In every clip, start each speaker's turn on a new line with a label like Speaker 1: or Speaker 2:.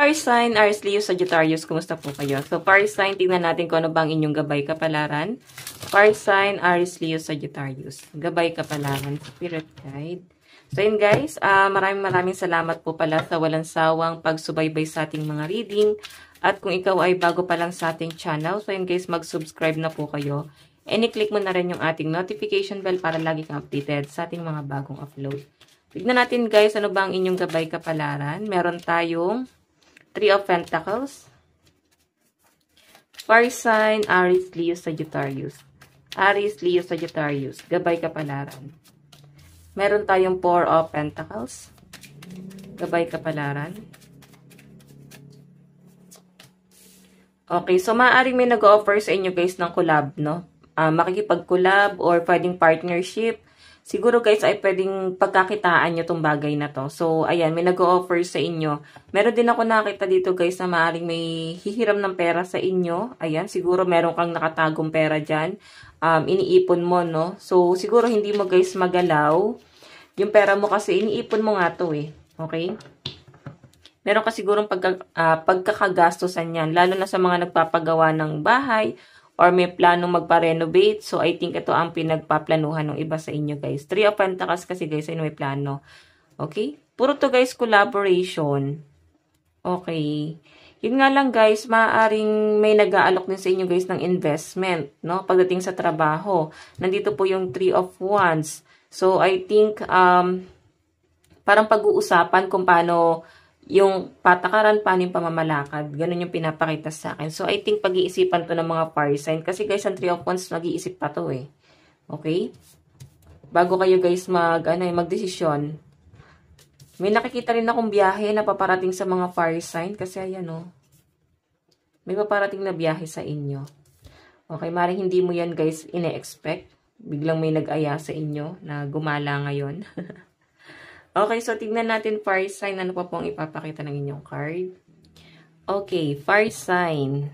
Speaker 1: Fire sign, Aries, Leo, Sagittarius, kumusta po kayo? So, fire sign, tingnan natin kung ano bang inyong gabay kapalaran. Fire sign, Aries, Leo, Sagittarius. Gabay kapalaran, spirit guide. So, yun guys, maraming salamat po pala sa walang sawang pagsubaybay sa ating mga reading. At kung ikaw ay bago pa lang sa ating channel, so yun guys, mag-subscribe na po kayo. And i-click mo na rin yung ating notification bell para lagi kang updated sa ating mga bagong upload. Tignan natin guys, ano ba ang inyong gabay kapalaran. Meron tayong Three of Pentacles. Fire sign, Aries, Leo, Sagittarius. Aries, Leo, Sagittarius. Gabay kapalaran. Meron tayong Four of Pentacles. Gabay kapalaran. Okay, so maaaring may nag-offer sa inyo guys ng collab, no? Makikipag-collab or pwedeng partnership. Siguro guys ay pwedeng pagkakitaan nyo tong bagay na to. So, ayan, may nag-o-offer sa inyo. Meron din ako nakita dito guys na maaaring may hihiram ng pera sa inyo. Ayan, siguro meron kang nakatagong pera dyan. Iniipon mo, no? So, siguro hindi mo guys magalaw. Yung pera mo kasi iniipon mo nga to eh. Okay? Meron ka sigurong pagkakagastosan yan. Lalo na sa mga nagpapagawa ng bahay or may planong magpa-renovate. So, I think ito ang pinagpaplanuhan ng iba sa inyo, guys. Three of Pentacles kasi, guys, ay may plano. Okay? Puro to, guys, collaboration. Okay. Yun nga lang, guys, maaaring may nag-aalok din sa inyo, guys, ng investment, no? Pagdating sa trabaho. Nandito po yung Three of Wands. So, I think, parang pag-uusapan kung paano yung patakaran, paano yung pamamalakad. Ganun yung pinapakita sa akin. So, I think pag-iisipan to ng mga fire sign. Kasi guys, ang Three of Wands, mag-iisip pa to eh. Okay? Bago kayo guys magdesisyon. May nakikita rin akong biyahe na paparating sa mga fire sign. Kasi ayan o. May paparating na biyahe sa inyo. Okay, maring hindi mo yan guys ine-expect. Biglang may nag-aya sa inyo na gumala ngayon. Okay, so tignan natin fire sign. Ano pa pong ipapakita ng inyong card? Okay, fire sign.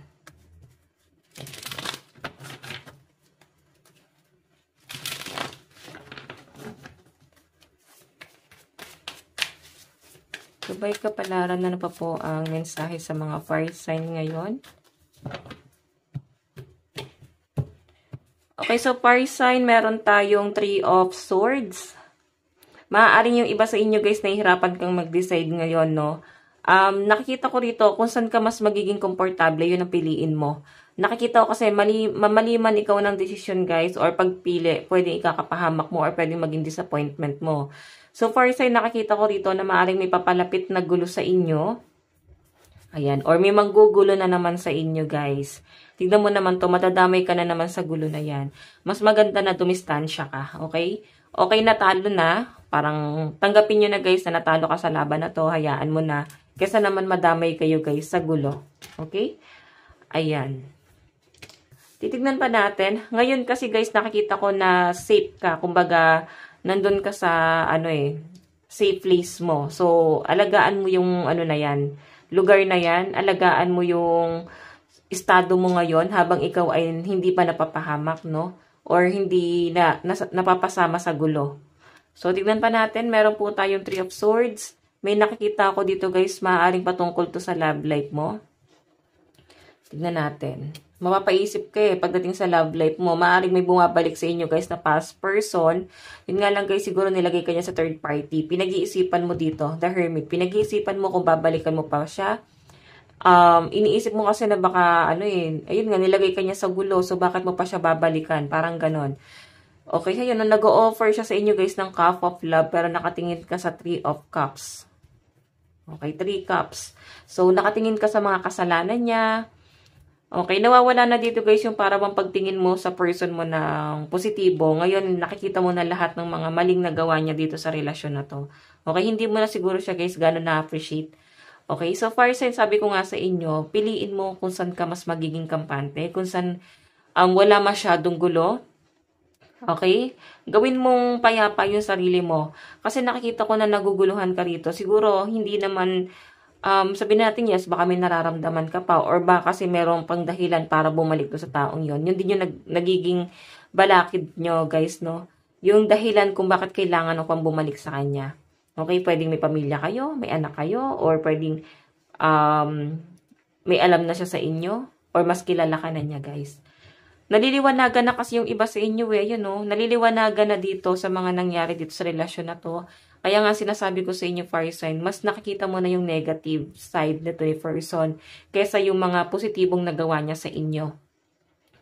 Speaker 1: Gabay kapalaran, ano pa po ang mensahe sa mga fire sign ngayon? Okay, so fire sign, meron tayong Three of Swords. Maaaring yung iba sa inyo guys, nahihirapan kang mag-decide ngayon, no? Nakikita ko rito kung saan ka mas magiging komportable, yun ang piliin mo. Nakikita ko kasi mamaliman ikaw ng desisyon guys, or pagpili, pwedeng ikakapahamak mo or pwedeng maging disappointment mo. So far sign, nakikita ko rito na maaaring may papalapit na gulo sa inyo. Ayan, or may manggugulo na naman sa inyo guys. Tignan mo naman to, matadamay ka na naman sa gulo na yan. Mas maganda na dumistansya ka, okay? Okay, natalo na. Parang tanggapin nyo na guys na natalo ka sa laban na to. Hayaan mo na. Kesa naman madamay kayo guys sa gulo. Okay? Ayan. Titignan pa natin. Ngayon kasi guys nakikita ko na safe ka. Kumbaga nandun ka sa safe place mo. So alagaan mo yung na yan. Lugar na yan. Alagaan mo yung estado mo ngayon habang ikaw ay hindi pa napapahamak, no? Or hindi napapasama sa gulo. So, tignan pa natin. Meron po tayong Three of Swords. May nakikita ako dito guys, maaaring patungkol to sa love life mo. Tignan natin. Mapapaisip ka pagdating sa love life mo. Maaaring may bumabalik sa inyo guys na past person. Yun nga lang guys, siguro nilagay ka niya sa third party. Pinag-iisipan mo dito, the Hermit. Pinag-iisipan mo kung babalikan mo pa siya. Iniisip mo kasi na baka, ayun nga, nilagay ka niya sa gulo. So, bakit mo pa siya babalikan? Parang ganon. Okay, so yun, nag-o-offer siya sa inyo guys ng Cup of Love, pero nakatingin ka sa Three of Cups. Okay, 3 cups. So, nakatingin ka sa mga kasalanan niya. Okay, nawawala na dito guys yung para bang pagtingin mo sa person mo ng positibo. Ngayon, nakikita mo na lahat ng mga maling nagawa niya dito sa relasyon na to. Okay, hindi mo na siguro siya guys gano'n na-appreciate. Okay, so fire sign, sabi ko nga sa inyo, piliin mo kung saan ka mas magiging kampante, kung saan wala masyadong gulo. Okay? Gawin mong payapa yung sarili mo. Kasi nakikita ko na naguguluhan ka rito. Siguro, hindi naman, sabihin natin yes, baka may nararamdaman ka pa. Or baka kasi merong pang dahilan para bumalik do sa taong yon. Yun din yung nagiging balakid nyo, guys, no? Yung dahilan kung bakit kailangan mo pang bumalik sa kanya. Okay? Pwedeng may pamilya kayo, may anak kayo, or pwedeng may alam na siya sa inyo or mas kilala ka na niya, guys. Naliliwanagan na kasi yung iba sa inyo yun, no? Naliliwanagan na dito sa mga nangyari dito sa relasyon na to. Kaya nga sinasabi ko sa inyo, fire sign, mas nakikita mo na yung negative side nito ni person kaysa yung mga positibong nagawa niya sa inyo.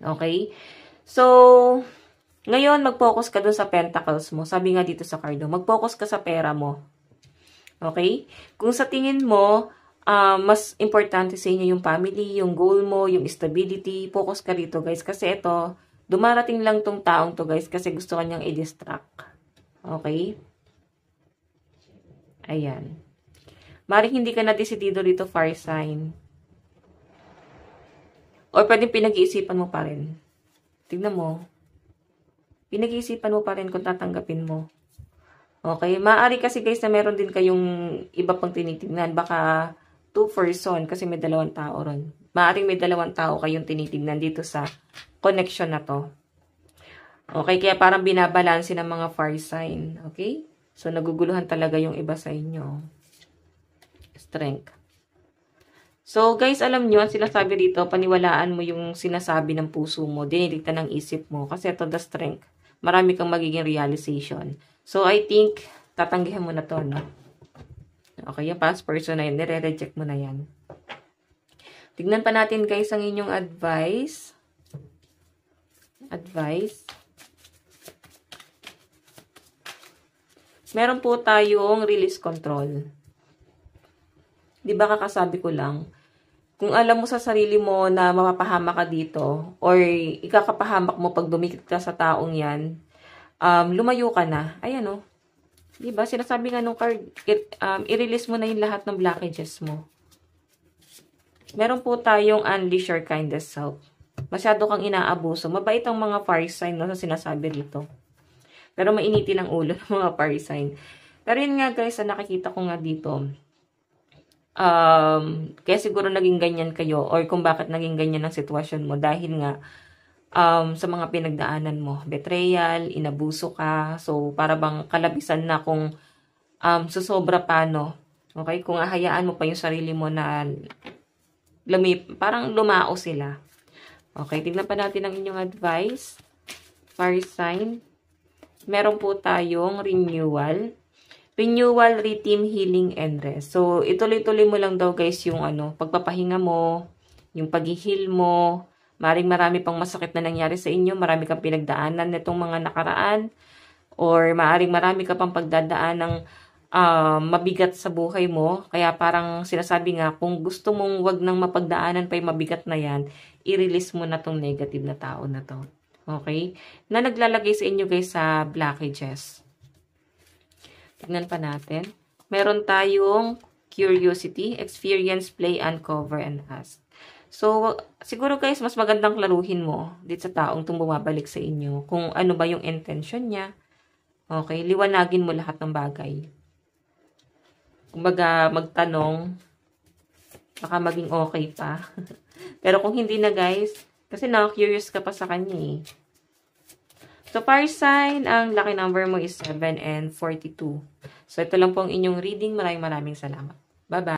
Speaker 1: Okay? So, ngayon, mag-focus ka dun sa pentacles mo. Sabi nga dito sa card, mag-focus ka sa pera mo. Okay? Kung sa tingin mo, mas importante sa inyo yung family, yung goal mo, yung stability, focus ka dito, guys. Kasi ito, dumarating lang tong taong to, guys, kasi gusto kanyang i-distract. Okay? Ayan. Maring hindi ka na desidido dito, fire sign. Or pwedeng pinag-iisipan mo pa rin. Tignan mo. Pinag-iisipan mo pa rin kung tatanggapin mo. Okay? Maaari kasi guys na meron din kayong iba pang tinitignan. Baka two person kasi may dalawang tao ron. Maaring may dalawang tao kayong tinitignan dito sa connection na to. Okay? Kaya parang binabalanse ng mga fire sign. Okay? So, naguguluhan talaga yung iba sa inyo. Strength. So, guys, alam nyo, ang sinasabi dito, paniwalaan mo yung sinasabi ng puso mo, dinidigtan ng isip mo. Kasi ito, the strength. Marami kang magiging realization. So, I think, tatanggihan mo na to, no? Okay, yung past person na yun, nire-reject mo na yan. Tignan pa natin, guys, ang inyong advice. Meron po tayong release control. Di ba kakasabi ko lang, kung alam mo sa sarili mo na mapapahamak ka dito, or ikakapahamak mo pag dumikit ka sa taong yan, lumayo ka na. Ayan o. Di ba? Sinasabi nga nung card, i-release mo na yung lahat ng blockages mo. Meron po tayong unleash your kindest self. Masyado kang inaabuso. Mabait ang mga fire sign, no, sa sinasabi dito. Pero mainitin ang ulo ng mga fire sign. Pero yun nga guys, nakikita ko nga dito. Kaya siguro naging ganyan kayo or kung bakit naging ganyan ang sitwasyon mo dahil nga sa mga pinagdaanan mo. Betrayal, inabuso ka. So, para bang kalabisan na kung susobra pa, no? Okay? Kung ahayaan mo pa yung sarili mo na parang lumao sila. Okay? Tignan pa natin ang inyong advice. Fire sign. Meron po tayong renewal. Renewal, reteam, healing, and rest. So, ituloy-tuloy mo lang daw guys yung pagpapahinga mo, yung pag-heal mo. Marami pang masakit na nangyari sa inyo. Marami kang pinagdaanan nitong mga nakaraan. Or marami ka pang pagdadaan ng mabigat sa buhay mo. Kaya parang sinasabi nga, kung gusto mong wag nang mapagdaanan pa yung mabigat na yan, i-release mo na tong negative na tao na to. Okay? Na naglalagay sa inyo guys sa blockages. Tignan pa natin. Meron tayong curiosity, experience, play, uncover, and ask. So, siguro guys, mas magandang klaruhin mo dito sa taong itong bumabalik sa inyo. Kung ano ba yung intention niya. Okay? Liwanagin mo lahat ng bagay. Kumbaga, magtanong, baka maging okay pa. Pero kung hindi na guys, kasi na-curious ka pa sa kanya eh. So, fire sign, ang lucky number mo is 7 and 42. So, ito lang po ang inyong reading. Maraming salamat. Bye-bye.